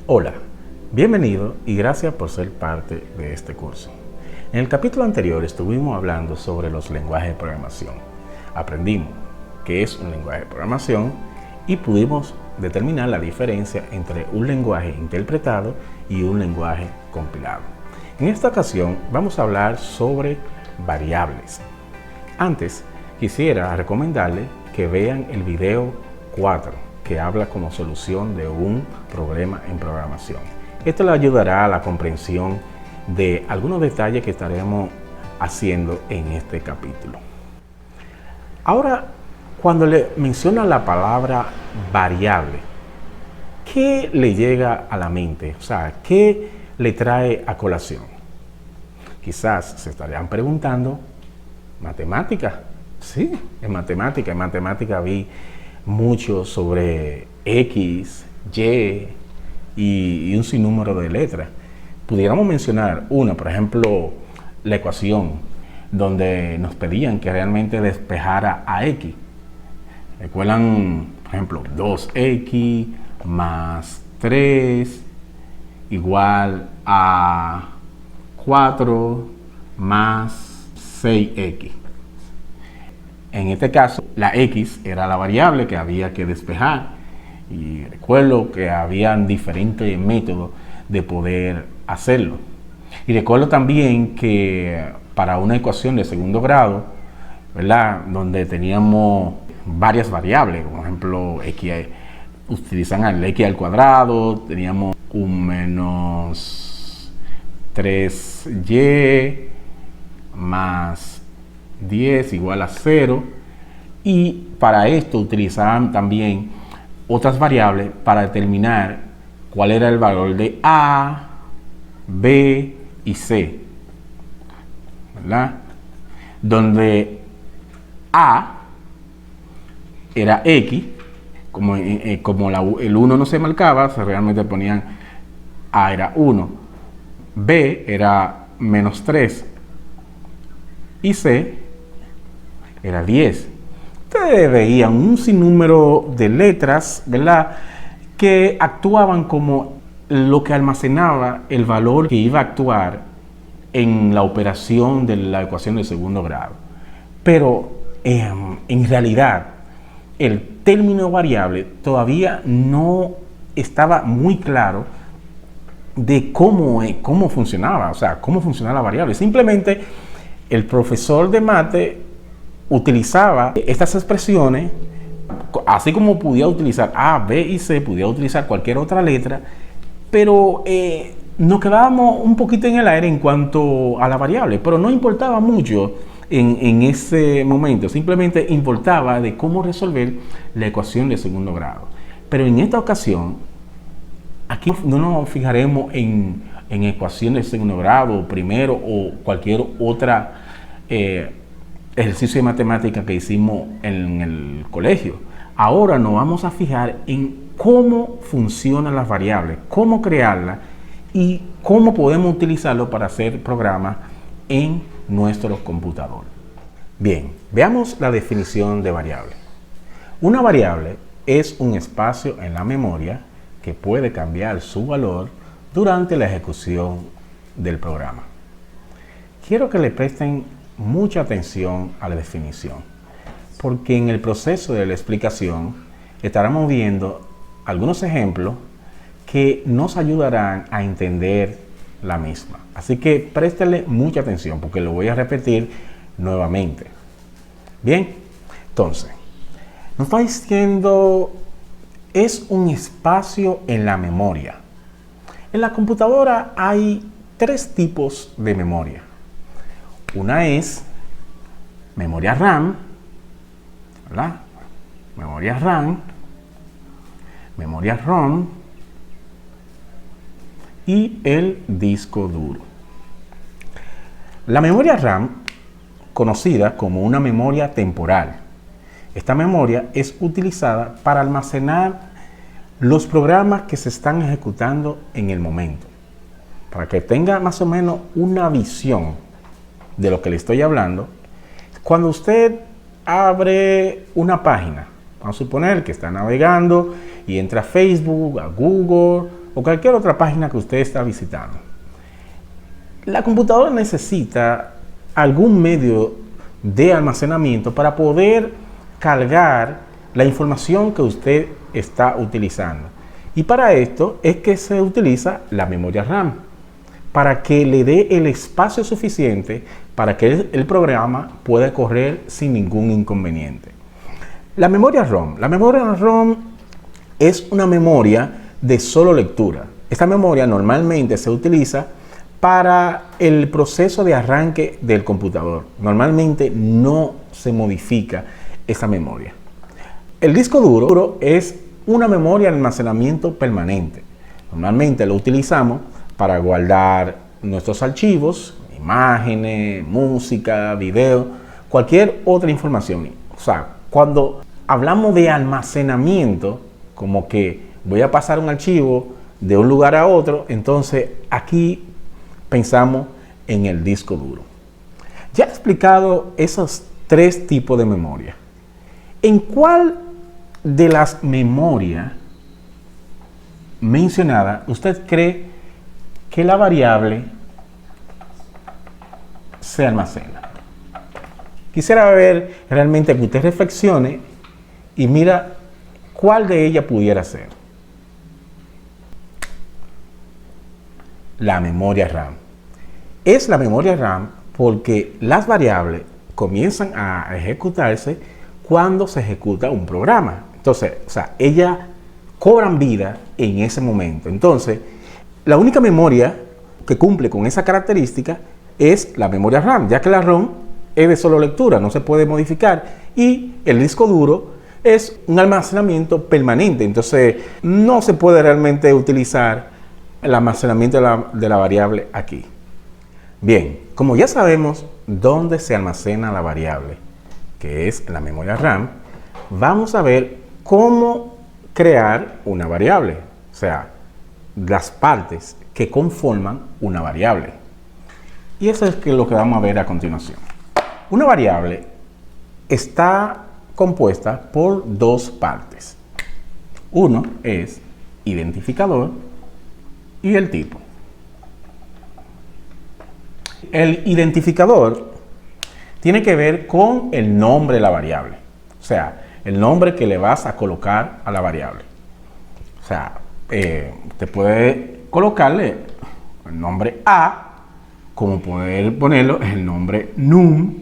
Hola, bienvenido y gracias por ser parte de este curso. En el capítulo anterior estuvimos hablando sobre los lenguajes de programación. Aprendimos qué es un lenguaje de programación y pudimos determinar la diferencia entre un lenguaje interpretado y un lenguaje compilado. En esta ocasión vamos a hablar sobre variables. Antes, quisiera recomendarles que vean el video 4, que habla como solución de un problema en programación. Esto le ayudará a la comprensión de algunos detalles que estaremos haciendo en este capítulo. Ahora, cuando le menciona la palabra variable, ¿qué le llega a la mente? O sea, ¿qué le trae a colación? Quizás se estarían preguntando, ¿matemática? Sí, en matemática vi mucho sobre X, Y un sinnúmero de letras. Pudiéramos mencionar una, por ejemplo, la ecuación, donde nos pedían que realmente despejara a X. Recuerdan, por ejemplo, 2X más 3 igual a 4 más 6X. En este caso, la X era la variable que había que despejar. Y recuerdo que habían diferentes métodos de poder hacerlo. Y recuerdo también que para una ecuación de segundo grado, ¿verdad?, donde teníamos varias variables, por ejemplo, utilizan el X al cuadrado, teníamos un menos 3Y más 10 igual a 0, y para esto utilizaban también otras variables para determinar cuál era el valor de A, B y C, ¿verdad? Donde A era X, como el 1 no se marcaba, realmente ponían A era 1, B era menos 3 y C era 10. Ustedes veían un sinnúmero de letras, ¿verdad?, que actuaban como lo que almacenaba el valor que iba a actuar en la operación de la ecuación de segundo grado. Pero en realidad el término variable todavía no estaba muy claro de cómo funcionaba, o sea, cómo funcionaba la variable. Simplemente el profesor de mate utilizaba estas expresiones, así como podía utilizar A, B y C, podía utilizar cualquier otra letra, pero nos quedábamos un poquito en el aire en cuanto a la variable, pero no importaba mucho en ese momento, simplemente importaba de cómo resolver la ecuación de segundo grado. Pero en esta ocasión, aquí no nos fijaremos en ecuaciones de segundo grado, primero o cualquier otra ejercicio de matemática que hicimos en el colegio. Ahora nos vamos a fijar en cómo funcionan las variables, cómo crearlas y cómo podemos utilizarlo para hacer programas en nuestro computador. Bien, veamos la definición de variable. Una variable es un espacio en la memoria que puede cambiar su valor durante la ejecución del programa. Quiero que le presten mucha atención a la definición, porque en el proceso de la explicación estaremos viendo algunos ejemplos que nos ayudarán a entender la misma. Así que préstele mucha atención porque lo voy a repetir nuevamente. Bien, entonces, nos está diciendo es un espacio en la memoria. En la computadora hay tres tipos de memoria. Una es memoria RAM, ¿verdad? Memoria RAM, memoria ROM y el disco duro. La memoria RAM, conocida como una memoria temporal. Esta memoria es utilizada para almacenar los programas que se están ejecutando en el momento. Para que tenga más o menos una visión de lo que le estoy hablando, cuando usted abre una página Vamos a suponer que está navegando y entra a Facebook, a Google o cualquier otra página que usted está visitando. La computadora necesita algún medio de almacenamiento para poder cargar la información que usted está utilizando. Y para esto es que se utiliza la memoria RAM, para que le dé el espacio suficiente para que el programa pueda correr sin ningún inconveniente. La memoria ROM es una memoria de solo lectura. Esta memoria normalmente se utiliza para el proceso de arranque del computador. Normalmente no se modifica esta memoria. El disco duro es una memoria de almacenamiento permanente. Normalmente lo utilizamos para guardar nuestros archivos, imágenes, música, video, cualquier otra información. O sea, cuando hablamos de almacenamiento, como que voy a pasar un archivo de un lugar a otro, entonces aquí pensamos en el disco duro. Ya he explicado esos tres tipos de memoria. ¿En cuál de las memorias mencionadas usted cree que la variable se almacena? Quisiera ver realmente que usted reflexione y mira cuál de ellas pudiera ser. La memoria RAM. Es la memoria RAM porque las variables comienzan a ejecutarse cuando se ejecuta un programa. Entonces, ellas cobran vida en ese momento. Entonces, la única memoria que cumple con esa característica es la memoria RAM, ya que la ROM es de solo lectura, no se puede modificar, y el disco duro es un almacenamiento permanente. Entonces, no se puede realmente utilizar el almacenamiento de la variable aquí. Bien, como ya sabemos dónde se almacena la variable, que es la memoria RAM, vamos a ver cómo crear una variable, o sea, las partes que conforman una variable. Y eso es lo que vamos a ver a continuación. Una variable está compuesta por dos partes. Uno es identificador y el tipo. El identificador tiene que ver con el nombre de la variable, o sea, el nombre que le vas a colocar a la variable. O sea, te puede colocarle el nombre A, como poder ponerlo el nombre num,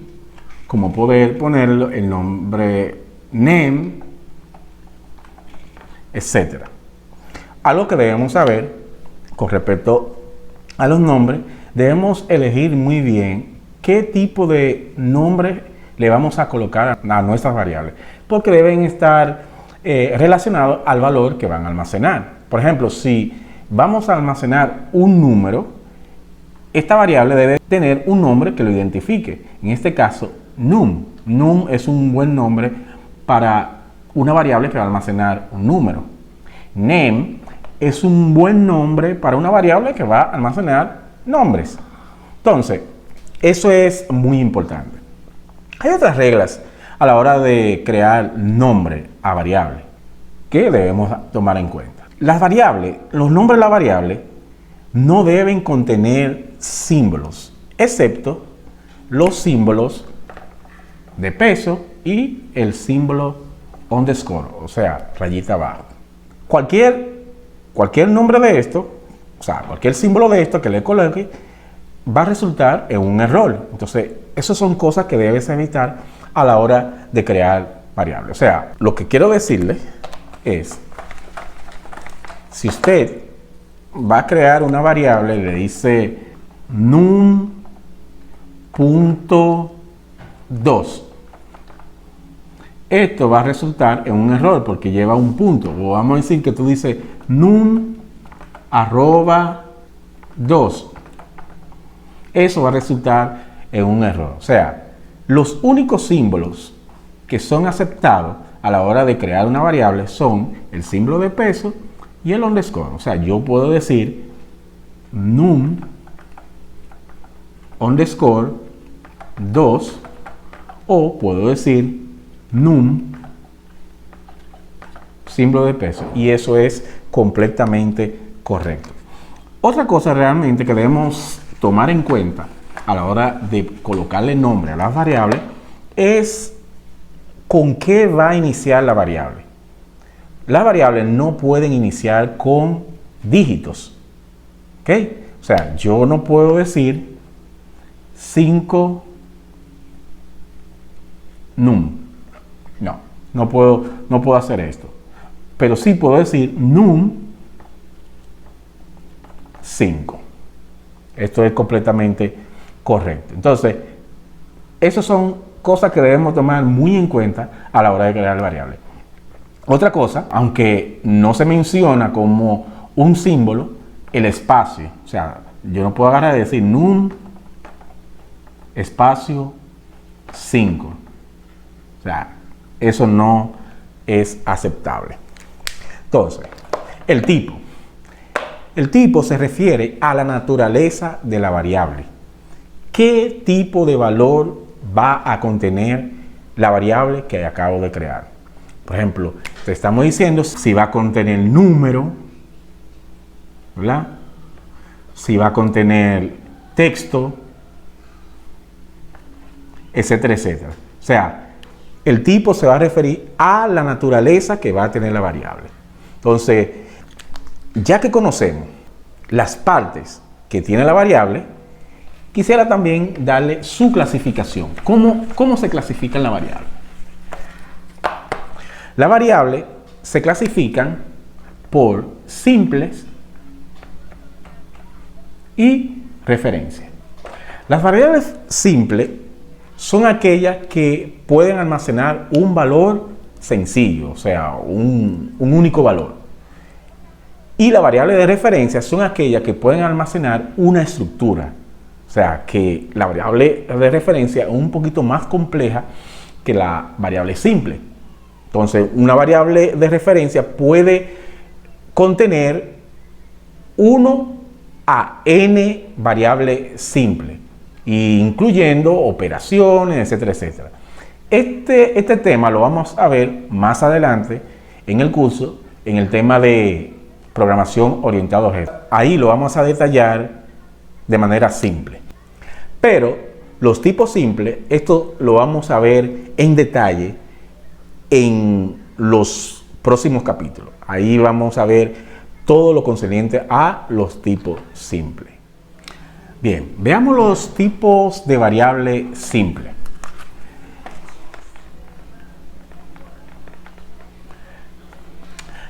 como poder ponerlo el nombre name, etc. Algo que debemos saber con respecto a los nombres, debemos elegir muy bien qué tipo de nombre le vamos a colocar a nuestras variables, porque deben estar relacionados al valor que van a almacenar. Por ejemplo, si vamos a almacenar un número, esta variable debe tener un nombre que lo identifique. En este caso, num. Num es un buen nombre para una variable que va a almacenar un número. Name es un buen nombre para una variable que va a almacenar nombres. Entonces, eso es muy importante. Hay otras reglas a la hora de crear nombre a variable que debemos tomar en cuenta. Las variables, los nombres de la variable no deben contener símbolos, excepto los símbolos de peso y el símbolo underscore, o sea, rayita abajo. Cualquier nombre de esto, o sea, cualquier símbolo de esto que le coloque, va a resultar en un error. Entonces, esas son cosas que debes evitar a la hora de crear variables. O sea, lo que quiero decirle es, si usted va a crear una variable y le dice num.2, esto va a resultar en un error porque lleva un punto. O vamos a decir que tú dices num.2. Eso va a resultar en un error. O sea, los únicos símbolos que son aceptados a la hora de crear una variable son el símbolo de peso y el underscore. O sea, yo puedo decir num underscore 2 o puedo decir num símbolo de peso, y eso es completamente correcto. Otra cosa realmente que debemos tomar en cuenta a la hora de colocarle nombre a las variables es con qué va a iniciar la variable. Las variables no pueden iniciar con dígitos, ¿ok? O sea, yo no puedo decir 5 num. No puedo hacer esto. Pero sí puedo decir num 5. Esto es completamente correcto. Entonces, esas son cosas que debemos tomar muy en cuenta a la hora de crear variables. Otra cosa, aunque no se menciona como un símbolo, el espacio. O sea, yo no puedo agarrar y decir num espacio 5. O sea, eso no es aceptable. Entonces, el tipo. El tipo se refiere a la naturaleza de la variable. ¿Qué tipo de valor va a contener la variable que acabo de crear? Por ejemplo, te estamos diciendo si va a contener número, ¿verdad? Si va a contener texto, etcétera, etcétera. O sea, el tipo se va a referir a la naturaleza que va a tener la variable. Entonces, ya que conocemos las partes que tiene la variable, quisiera también darle su clasificación. ¿Cómo se clasifica la variable? Las variables se clasifican por simples y referencia. Las variables simples son aquellas que pueden almacenar un valor sencillo, o sea, un único valor. Y las variables de referencia son aquellas que pueden almacenar una estructura. O sea, que la variable de referencia es un poquito más compleja que la variable simple. Entonces, una variable de referencia puede contener 1 a n variables simples, incluyendo operaciones, etcétera, etcétera. Este tema lo vamos a ver más adelante en el curso, en el tema de programación orientada a objetos. Ahí lo vamos a detallar de manera simple. Pero los tipos simples, esto lo vamos a ver en detalle en los próximos capítulos. Ahí vamos a ver todo lo concerniente a los tipos simples. Bien, veamos los tipos de variable simple.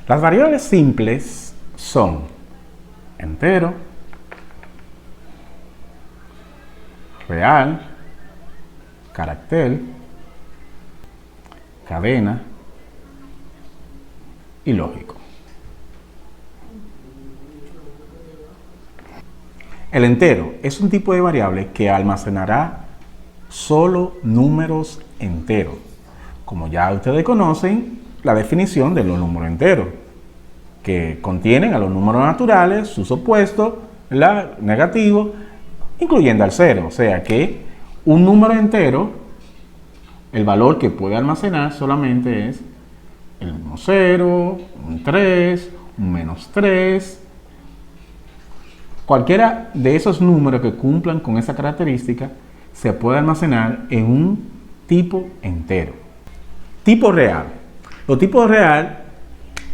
Las variables simples son entero, real, carácter, cadena y lógico. El entero es un tipo de variable que almacenará solo números enteros. Como ya ustedes conocen la definición de los números enteros, que contienen a los números naturales, sus opuestos, negativo, incluyendo al cero. O sea que un número entero, el valor que puede almacenar solamente es el mismo 0, un 3, un menos 3. Cualquiera de esos números que cumplan con esa característica se puede almacenar en un tipo entero. Tipo real. Los tipos real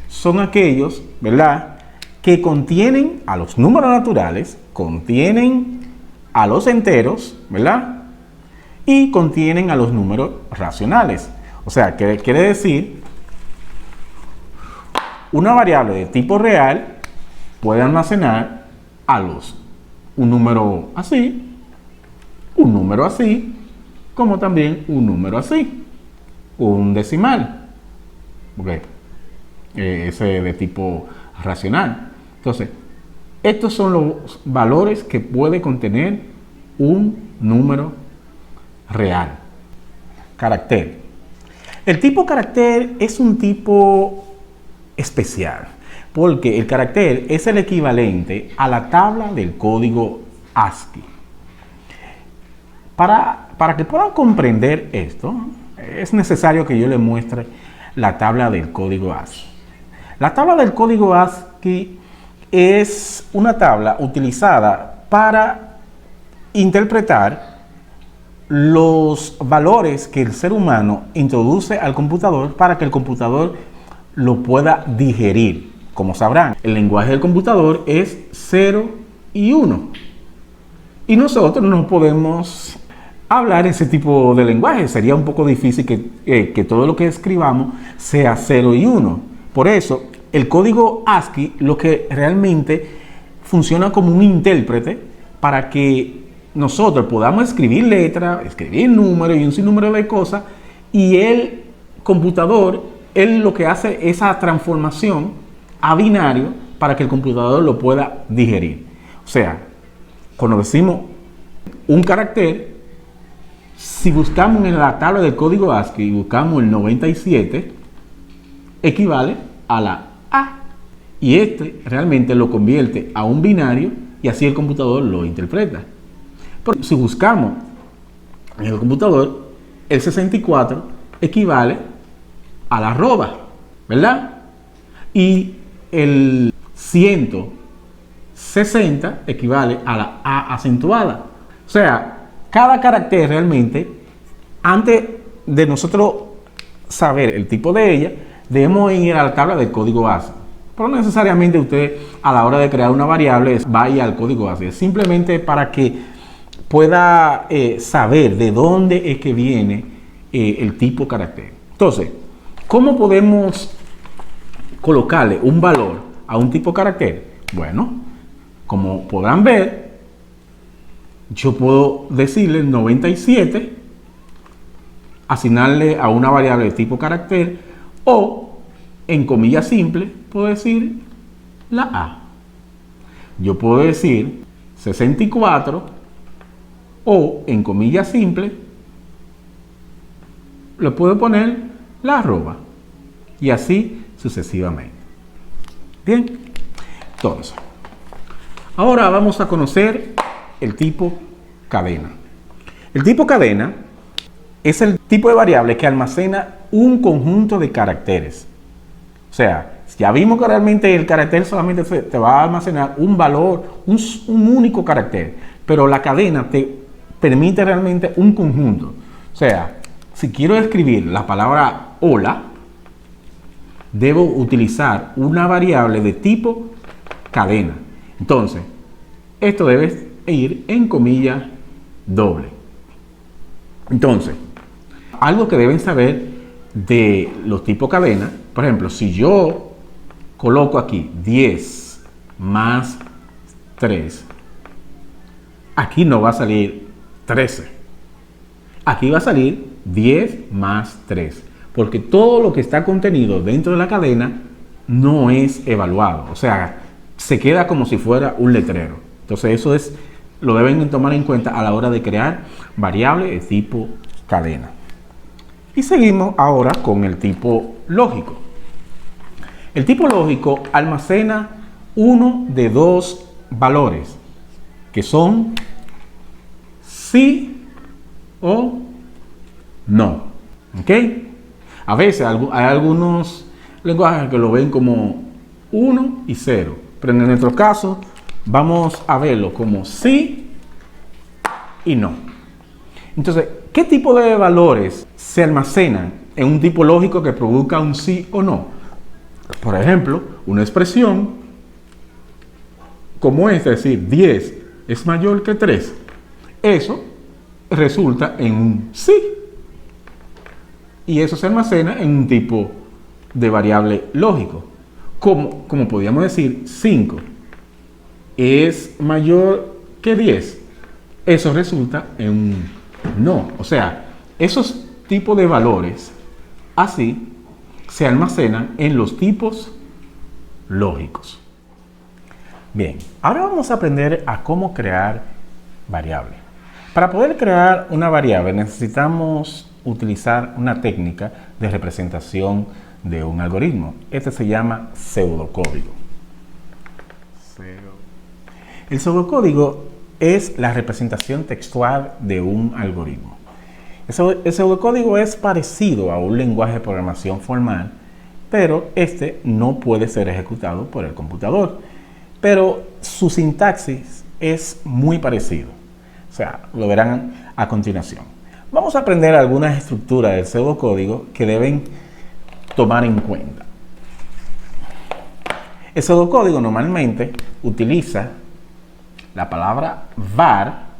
son aquellos, ¿verdad?, que contienen a los números naturales, contienen a los enteros, ¿verdad?, y contienen a los números racionales. O sea, ¿qué quiere decir? Una variable de tipo real puede almacenar un número así, como también un número así, un decimal, okay, ese de tipo racional. Entonces, estos son los valores que puede contener un número real. Carácter. El tipo carácter es un tipo especial, porque el carácter es el equivalente a la tabla del código ASCII. Para que puedan comprender esto, es necesario que yo les muestre la tabla del código ASCII. La tabla del código ASCII es una tabla utilizada para interpretar los valores que el ser humano introduce al computador para que el computador lo pueda digerir. Como sabrán, el lenguaje del computador es 0 y 1. Y nosotros no podemos hablar ese tipo de lenguaje. Sería un poco difícil que todo lo que escribamos sea 0 y 1. Por eso, el código ASCII lo que realmente funciona como un intérprete para que nosotros podamos escribir letras, escribir números y un sinnúmero de cosas, y el computador, él lo que hace es esa transformación a binario para que el computador lo pueda digerir. O sea, cuando decimos un carácter, si buscamos en la tabla del código ASCII y buscamos el 97, equivale a la A. Y este realmente lo convierte a un binario y así el computador lo interpreta. Pero si buscamos en el computador, el 64 equivale a la arroba, ¿verdad? Y el 160 equivale a la A acentuada. O sea, cada carácter realmente, antes de nosotros saber el tipo de ella, debemos ir a la tabla del código ASCII. Pero no necesariamente usted a la hora de crear una variable vaya al código ASCII. Simplemente para que pueda saber de dónde es que viene el tipo carácter. Entonces, ¿cómo podemos colocarle un valor a un tipo carácter? Bueno, como podrán ver, yo puedo decirle 97, asignarle a una variable de tipo carácter, o en comillas simples puedo decir la A. Yo puedo decir 64 o en comillas simples le puedo poner la arroba y así sucesivamente. Bien, entonces ahora vamos a conocer el tipo cadena. El tipo cadena es el tipo de variable que almacena un conjunto de caracteres. O sea, ya vimos que realmente el carácter solamente te va a almacenar un valor, un único carácter, pero la cadena te permite realmente un conjunto. O sea, si quiero escribir la palabra hola, debo utilizar una variable de tipo cadena. Entonces, esto debe ir en comilla doble. Entonces, algo que deben saber de los tipos cadena, por ejemplo, si yo coloco aquí 10 más 3, aquí no va a salir 13. Aquí va a salir 10 más 3, porque todo lo que está contenido dentro de la cadena no es evaluado. O sea, se queda como si fuera un letrero. Entonces eso lo deben tomar en cuenta a la hora de crear variables de tipo cadena. Y seguimos ahora con el tipo lógico. El tipo lógico almacena uno de dos valores, que son sí o no. ¿Ok? A veces hay algunos lenguajes que lo ven como 1 y 0, pero en nuestro caso vamos a verlo como sí y no. Entonces, ¿qué tipo de valores se almacenan en un tipo lógico que produzca un sí o no? Por ejemplo, una expresión como esta, es decir, 10 es mayor que 3. Eso resulta en un sí. Y eso se almacena en un tipo de variable lógico. Como podríamos decir, 5 es mayor que 10. Eso resulta en un no. O sea, esos tipos de valores así se almacenan en los tipos lógicos. Bien, ahora vamos a aprender a cómo crear variables. Para poder crear una variable necesitamos utilizar una técnica de representación de un algoritmo. Este se llama pseudocódigo. El pseudocódigo es la representación textual de un algoritmo. El pseudocódigo es parecido a un lenguaje de programación formal pero este no puede ser ejecutado por el computador. Pero su sintaxis es muy parecido. O sea, lo verán a continuación. Vamos a aprender algunas estructuras del pseudocódigo que deben tomar en cuenta. El pseudocódigo normalmente utiliza la palabra var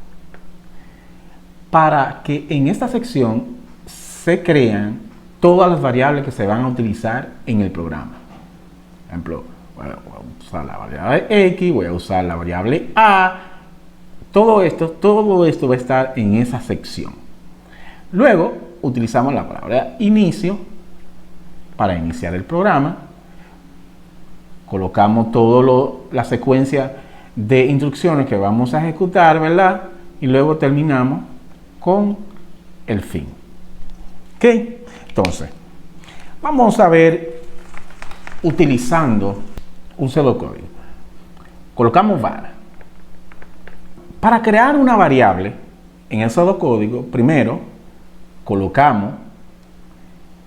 para que en esta sección se crean todas las variables que se van a utilizar en el programa. Por ejemplo, voy a usar la variable x, voy a usar la variable a. Todo esto va a estar en esa sección. Luego utilizamos la palabra inicio para iniciar el programa. Colocamos toda la secuencia de instrucciones que vamos a ejecutar, ¿verdad? Y luego terminamos con el fin. ¿Ok? Entonces, vamos a ver utilizando un pseudocódigo. Colocamos var. Para crear una variable en el pseudocódigo, primero colocamos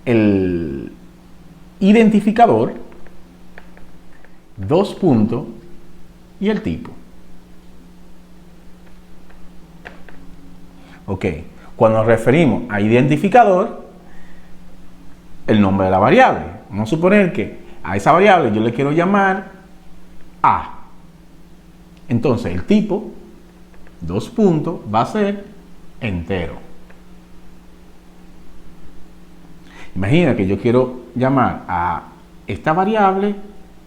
el identificador, dos puntos y el tipo. Ok, cuando nos referimos a identificador, el nombre de la variable. Vamos a suponer que a esa variable yo le quiero llamar A. Entonces el tipo, dos puntos, va a ser entero. Imagina que yo quiero llamar a esta variable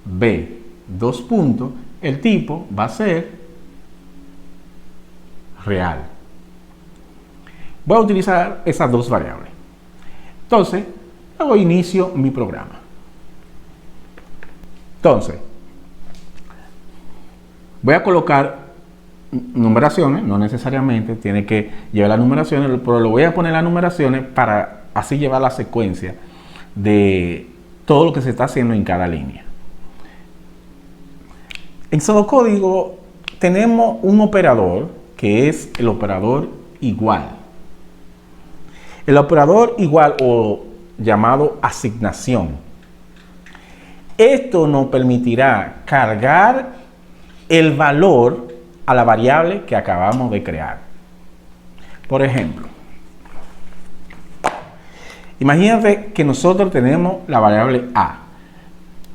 B, dos puntos, el tipo va a ser real. Voy a utilizar esas dos variables. Entonces, luego inicio mi programa. Entonces, voy a colocar numeraciones, no necesariamente tiene que llevar las numeraciones, pero lo voy a poner las numeraciones para así llevar la secuencia de todo lo que se está haciendo en cada línea. En pseudocódigo tenemos un operador que es el operador igual. El operador igual o llamado asignación. Esto nos permitirá cargar el valor a la variable que acabamos de crear. Por ejemplo, imagínate que nosotros tenemos la variable A.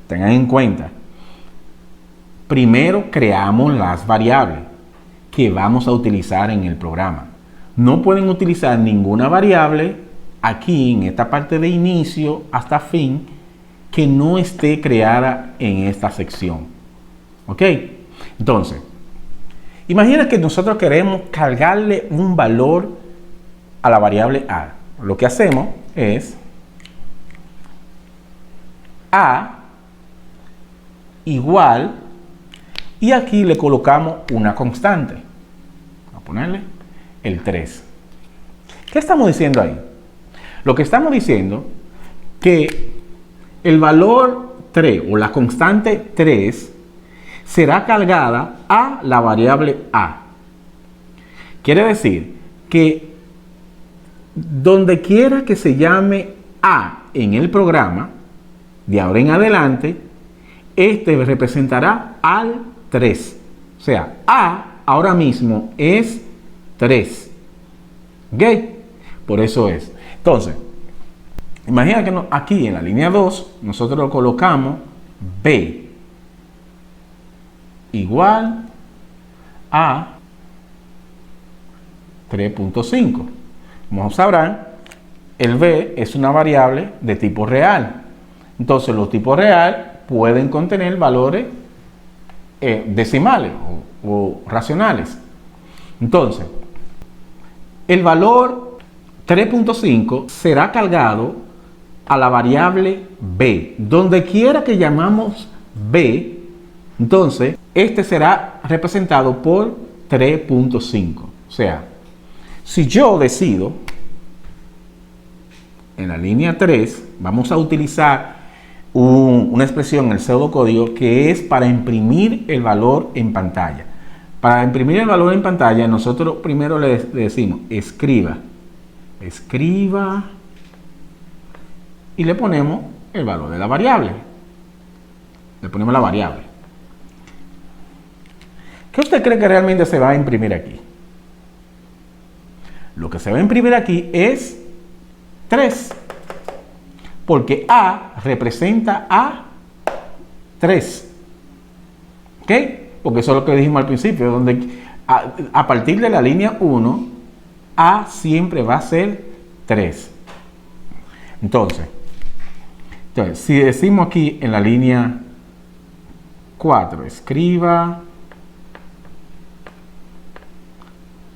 Tengan en cuenta, primero creamos las variables que vamos a utilizar en el programa. No pueden utilizar ninguna variable aquí en esta parte de inicio hasta fin que no esté creada en esta sección. ¿Ok? Entonces, imagina que nosotros queremos cargarle un valor a la variable A. Lo que hacemos es A igual y aquí le colocamos una constante. Vamos a ponerle el 3. ¿Qué estamos diciendo ahí? Lo que estamos diciendo que el valor 3 o la constante 3 será cargada a la variable A. Quiere decir que donde quiera que se llame A en el programa, de ahora en adelante, este representará al 3. O sea, A ahora mismo es 3. ¿Ok? Por eso es. Entonces, imagina que aquí en la línea 2, nosotros lo colocamos B igual a 3.5. Como sabrán, el B es una variable de tipo real. Entonces, los tipos real pueden contener valores decimales o racionales. Entonces, el valor 3.5 será cargado a la variable B. Donde quiera que llamamos B, entonces, este será representado por 3.5. O sea, si yo decido, en la línea 3, vamos a utilizar una expresión en el pseudocódigo que es para imprimir el valor en pantalla. Para imprimir el valor en pantalla, nosotros primero le decimos escriba y le ponemos el valor de la variable. Le ponemos la variable. ¿Qué usted cree que realmente se va a imprimir aquí? Lo que se va a imprimir aquí es 3. Porque A representa a 3. ¿Ok? Porque eso es lo que dijimos al principio, donde a partir de la línea 1, A siempre va a ser 3. Entonces, si decimos aquí en la línea 4, escriba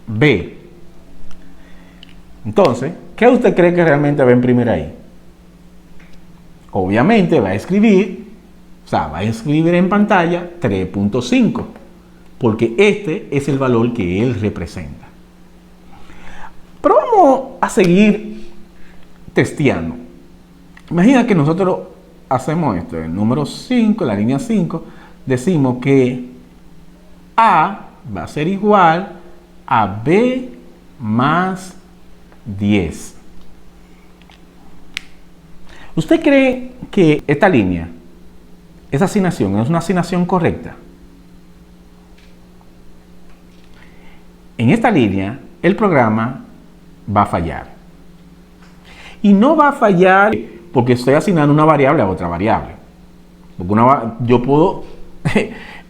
B. Entonces, ¿qué usted cree que realmente va a imprimir ahí? Obviamente va a escribir, va a escribir en pantalla 3.5, porque este es el valor que él representa. Pero vamos a seguir testeando. Imagina que nosotros hacemos esto, el número 5, la línea 5, decimos que A va a ser igual a B más 10. ¿Usted cree que esta línea, esa asignación, es una asignación correcta? En esta línea, el programa va a fallar. Y no va a fallar porque estoy asignando una variable a otra variable. Porque yo puedo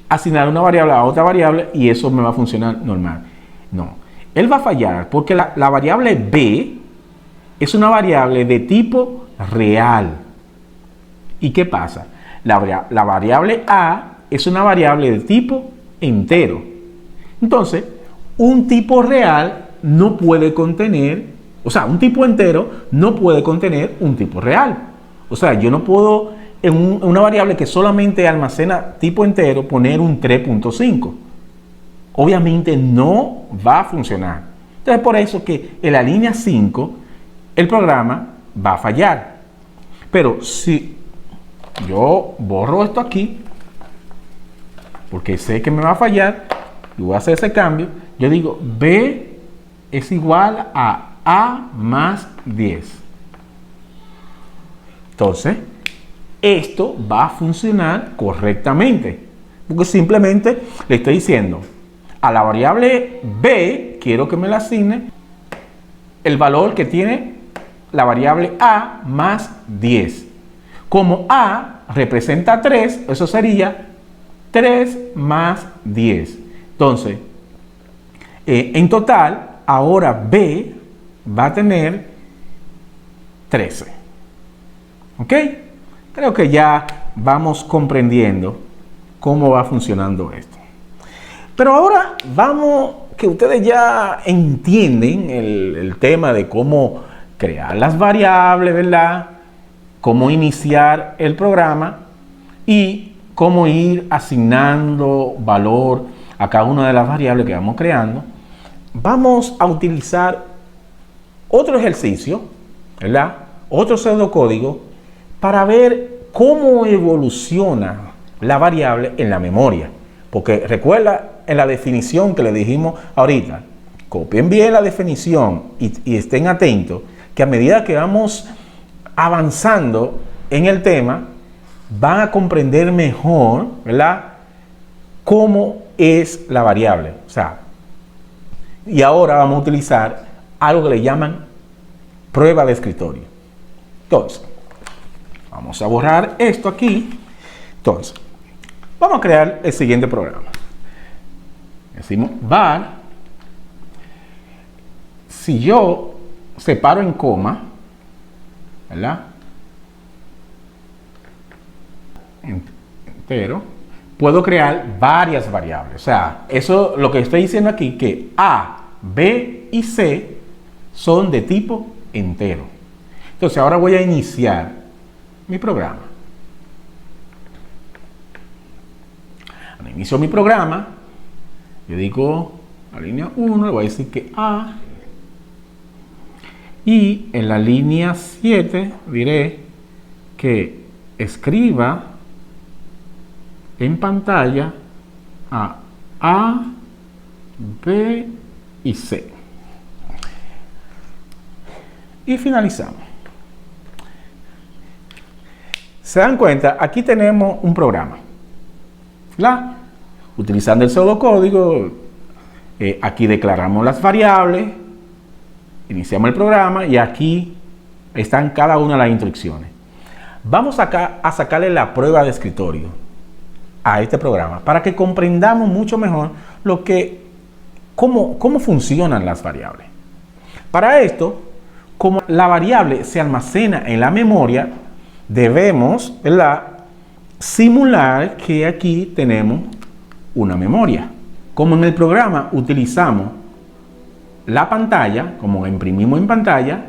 asignar una variable a otra variable y eso me va a funcionar normal. No, él va a fallar porque la variable B es una variable de tipo real. ¿Y qué pasa? La variable A es una variable de tipo entero. Entonces, un tipo real no puede contener, un tipo entero no puede contener un tipo real. Yo no puedo en una variable que solamente almacena tipo entero poner un 3.5. Obviamente no va a funcionar. Entonces, por eso que en la línea 5 el programa va a fallar. Pero si yo borro esto aquí, porque sé que me va a fallar, y voy a hacer ese cambio, yo digo B es igual a más 10. Entonces, esto va a funcionar correctamente, porque simplemente le estoy diciendo a la variable B, quiero que me la asigne el valor que tiene la variable A más 10. Como A representa 3, eso sería 3 más 10. Entonces, en total, ahora B va a tener 13. ¿Ok? Creo que ya vamos comprendiendo cómo va funcionando esto. Pero ahora vamos, que ustedes ya entienden el tema de cómo crear las variables, ¿verdad? Cómo iniciar el programa y cómo ir asignando valor a cada una de las variables que vamos creando. Vamos a utilizar otro ejercicio, ¿verdad? Otro pseudocódigo para ver cómo evoluciona la variable en la memoria. Porque recuerda en la definición que le dijimos ahorita, copien bien la definición y estén atentos que a medida que vamos avanzando en el tema, van a comprender mejor, ¿verdad?, cómo es la variable. Y ahora vamos a utilizar algo que le llaman prueba de escritorio. Entonces, vamos a borrar esto aquí. Entonces, vamos a crear el siguiente programa. Decimos var. Si yo separo en coma, ¿verdad?, entero, puedo crear varias variables. Eso lo que estoy diciendo aquí, que A, B y C son de tipo entero. Entonces, ahora voy a iniciar mi programa. Cuando inicio mi programa, yo digo la línea 1, le voy a decir que A. Y en la línea 7 diré que escriba en pantalla A, B y C. Y finalizamos. Se dan cuenta, aquí tenemos un programa, ¿verdad? Utilizando el pseudocódigo, aquí declaramos las variables, iniciamos el programa y aquí están cada una de las instrucciones. Vamos acá a sacarle la prueba de escritorio a este programa para que comprendamos mucho mejor cómo funcionan las variables. Para esto, como la variable se almacena en la memoria, debemos, ¿verdad?, simular que aquí tenemos una memoria. Como en el programa utilizamos la pantalla, como imprimimos en pantalla,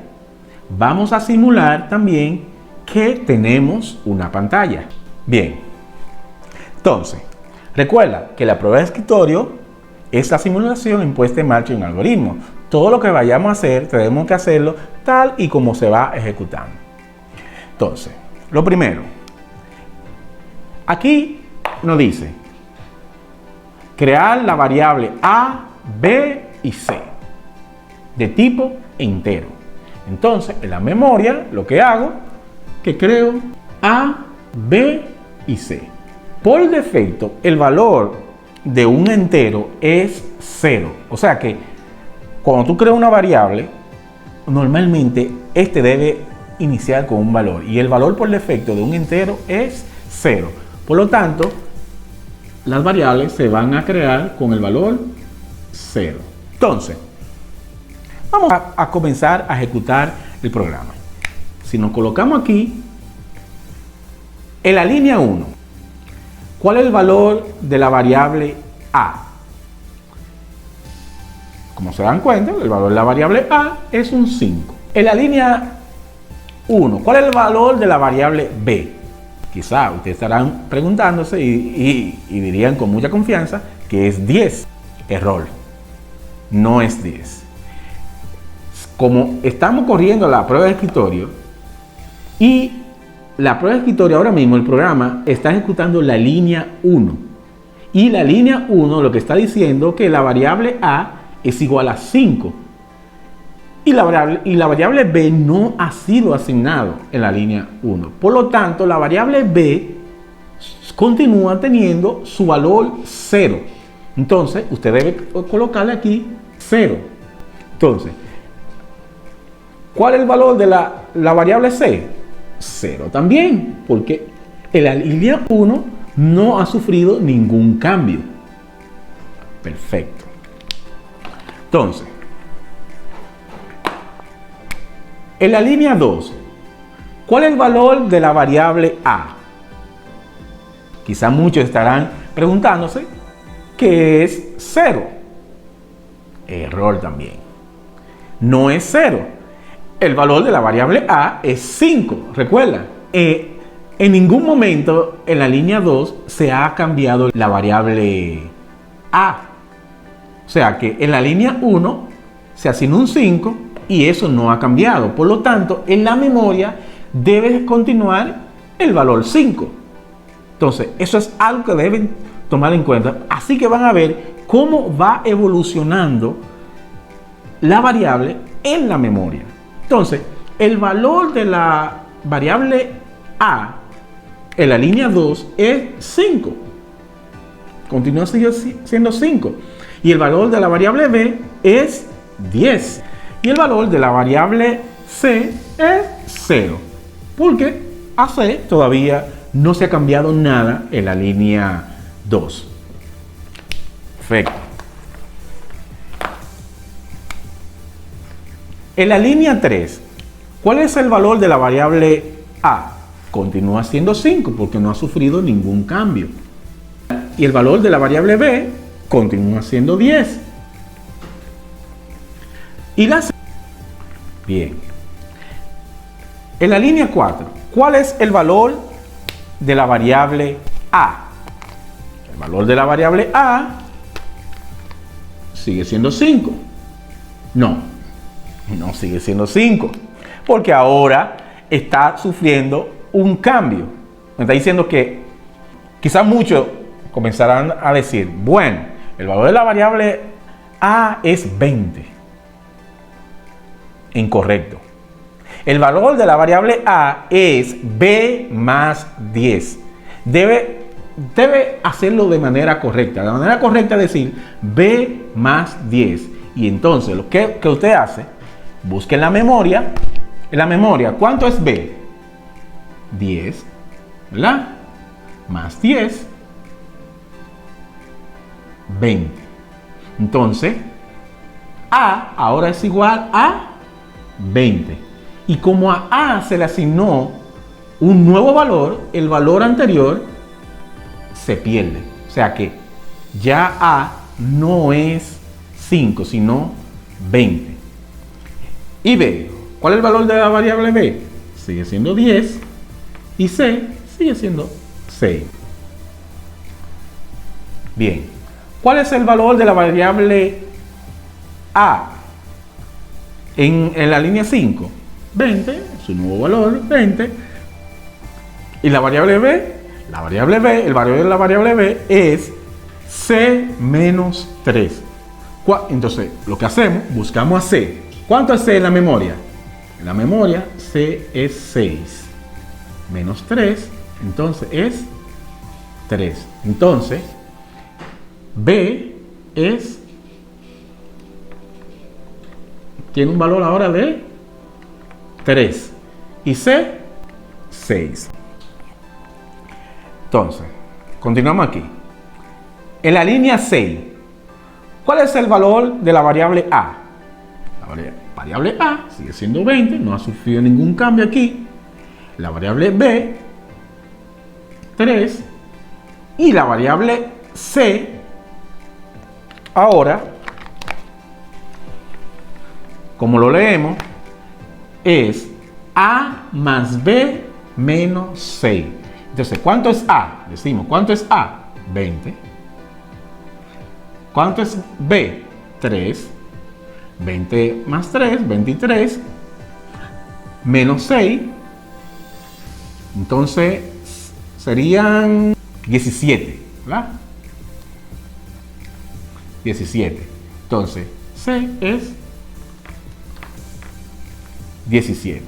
vamos a simular también que tenemos una pantalla. Bien, entonces, recuerda que la prueba de escritorio es la simulación impuesta en marcha de un algoritmo. Todo lo que vayamos a hacer, tenemos que hacerlo tal y como se va ejecutando. Entonces, lo primero, aquí nos dice crear la variable A, B y C de tipo entero. Entonces, en la memoria, lo que hago, que creo A, B y C. Por defecto, el valor de un entero es 0. O sea que cuando tú creas una variable, normalmente este debe iniciar con un valor. Y el valor por defecto de un entero es 0. Por lo tanto, las variables se van a crear con el valor 0. Entonces, vamos a comenzar a ejecutar el programa. Si nos colocamos aquí, en la línea 1, ¿cuál es el valor de la variable A? Como se dan cuenta, el valor de la variable A es un 5. En la línea 1, ¿cuál es el valor de la variable B? Quizá ustedes estarán preguntándose y dirían con mucha confianza que es 10. Error. No es 10. Como estamos corriendo la prueba de escritorio y la prueba de escritorio ahora mismo, el programa está ejecutando la línea 1. Y la línea 1 lo que está diciendo que la variable A es igual a 5. Y la variable B no ha sido asignado en la línea 1. Por lo tanto, la variable B continúa teniendo su valor 0. Entonces, usted debe colocarle aquí 0. Entonces, ¿cuál es el valor de la variable C? 0 también, porque en la línea 1 no ha sufrido ningún cambio. Perfecto. Entonces, en la línea 2, ¿cuál es el valor de la variable A? Quizá muchos estarán preguntándose qué es 0. Error también. No es 0. El valor de la variable A es 5. Recuerda, en ningún momento en la línea 2 se ha cambiado la variable A. O sea que en la línea 1 se asignó un 5 y eso no ha cambiado. Por lo tanto, en la memoria debe continuar el valor 5. Entonces, eso es algo que deben tomar en cuenta. Así que van a ver cómo va evolucionando la variable en la memoria. Entonces, el valor de la variable A en la línea 2 es 5. Continúa siendo 5. Y el valor de la variable B es 10. Y el valor de la variable C es 0. Porque a C todavía no se ha cambiado nada en la línea 2. Perfecto. En la línea 3, ¿cuál es el valor de la variable A? Continúa siendo 5 porque no ha sufrido ningún cambio. Y el valor de la variable B continúa siendo 10. Y la C. Bien. En la línea 4, ¿cuál es el valor de la variable A? El valor de la variable A sigue siendo 5. No sigue siendo 5. Porque ahora está sufriendo un cambio. Me está diciendo que quizás muchos comenzarán a decir, bueno, el valor de la variable A es 20. Incorrecto. El valor de la variable a es b más 10. Debe hacerlo de manera correcta. De manera correcta es decir b más 10. Y entonces lo que usted hace, busque en la memoria. En la memoria, ¿cuánto es b? 10, ¿verdad? Más 10, 20. Entonces, a ahora es igual a 20. Y como a a se le asignó un nuevo valor, el valor anterior se pierde. O sea que ya a no es 5, sino 20. Y b, ¿cuál es el valor de la variable b? Sigue siendo 10. Y c sigue siendo 6. Bien, ¿cuál es el valor de la variable a en la línea 5? 20, su nuevo valor, 20. Y la variable b, el valor de la variable b es c menos 3. Entonces, lo que hacemos, buscamos a c. ¿Cuánto es c en la memoria? En la memoria, c es 6. Menos 3, entonces es 3. Entonces, b tiene un valor ahora de 3 y c 6. Entonces, continuamos aquí. En la línea 6, ¿cuál es el valor de la variable a? La variable a sigue siendo 20, no ha sufrido ningún cambio aquí. La variable b, 3. Y la variable c, ahora, como lo leemos, es a más b menos 6. Entonces, ¿cuánto es a? Decimos, ¿cuánto es a? 20. ¿Cuánto es b? 3. 20 más 3, 23. Menos 6. Entonces, serían 17, ¿verdad? 17. Entonces, c es 17.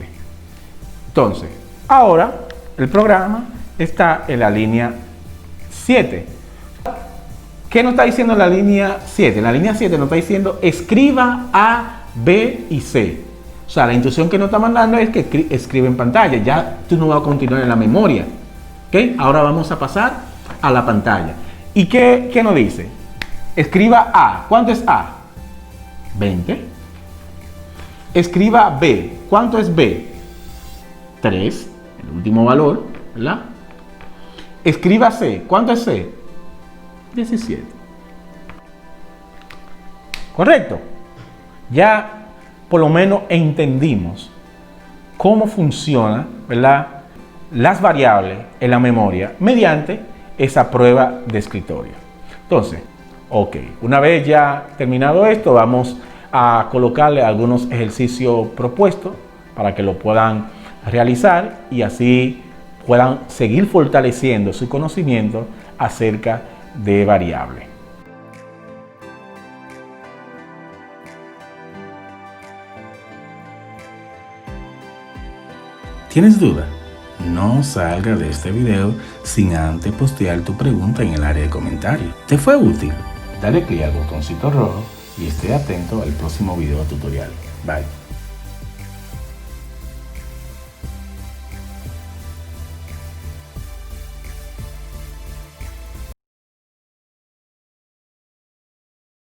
Entonces, ahora el programa está en la línea 7. ¿Qué nos está diciendo la línea 7? La línea 7 nos está diciendo escriba A, B y C. O sea, la instrucción que nos está mandando es que escribe en pantalla. Ya tú no vas a continuar en la memoria. ¿Ok? Ahora vamos a pasar a la pantalla. ¿Y qué nos dice? Escriba A. ¿Cuánto es A? 20. Escriba B. ¿Cuánto es B? 3. El último valor, ¿verdad? Escriba C. ¿Cuánto es C? 17. ¿Correcto? Ya por lo menos entendimos cómo funciona, ¿verdad?, las variables en la memoria mediante esa prueba de escritorio. Entonces, ok, una vez ya terminado esto, vamos a colocarle algunos ejercicios propuestos para que lo puedan realizar y así puedan seguir fortaleciendo su conocimiento acerca de variables. ¿Tienes duda? No salga de este video sin antes postear tu pregunta en el área de comentarios. ¿Te fue útil? Dale clic al botoncito rojo y esté atento al próximo video tutorial. Bye.